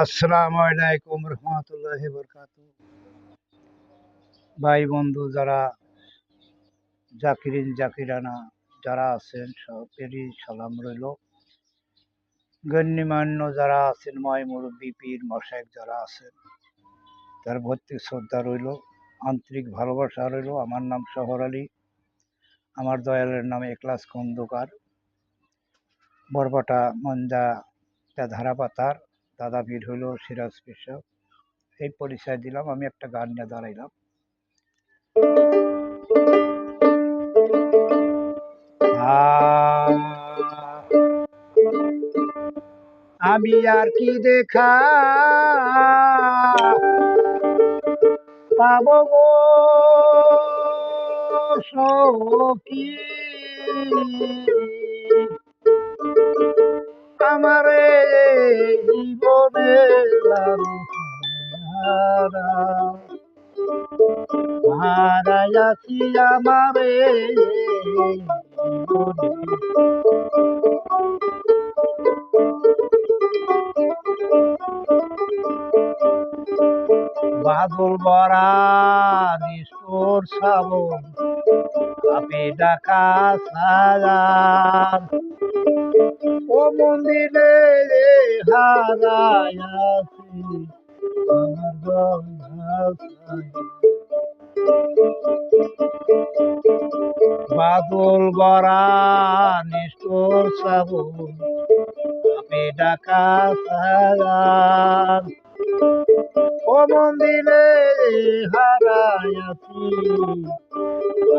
আসসালামু আলাইকুম রহমতুল্লাহি বরকাতুহু। ভাই বন্ধু যারা জাকিরিন জাকিরানা যারা আছেন সবেরই সালাম রইল। গণ্যমান্য যারা আছেন ময় মুরব্বী পীর মশায়েক যারা আছেন তার ভর্তি শ্রদ্ধা রইল, আন্তরিক ভালোবাসা রইল। আমার নাম শহর আলী, আমার দয়ালের নাম এখলাস খন্দকার, বরবাটা মঞ্জা ধারাপাতার দাদা পীর হইল সিরাজ পীর সাহেব। এই পরিচয় দিলাম, আমি একটা গান নিয়ে দাঁড়াইলাম। আমি আর কি দেখা পাবো গো সখী, আমারে জীবনে হারাইয়াছি আমারে বাদল বরা নিষ্ঠুর শ্রাবণ আপে ডাকা সাজার ও মন্দিরে হারাইয়াছি আমার বাদল বরা নিষ্ঠুর শ্রাবণ আপে ডাকা সাজার ও মন্দিরে হারাইয়াছি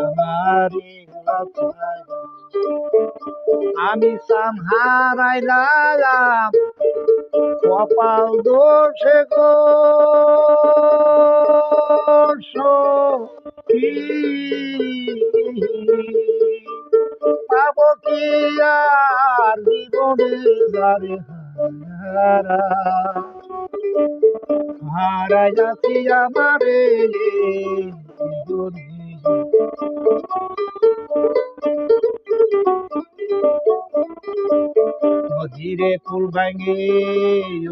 আমারি আমি সাম হারাইলাম কপাল দোষে গো সখী, পাবো কি আর জীবনে যারে হারাইয়াছি আমারে নদীরে ফুল ভাঙে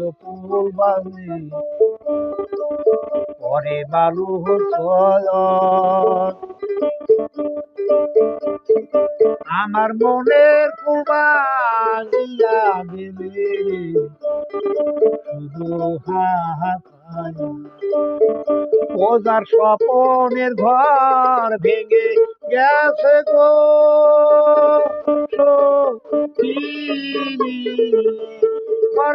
ও ফুল ভাঙে পরে বালু চল আমার মনের কুবাইয়া দিলে শুধু হাহাকার ও যার স্বপনের ঘর ভেঙে গেছে গো সখী,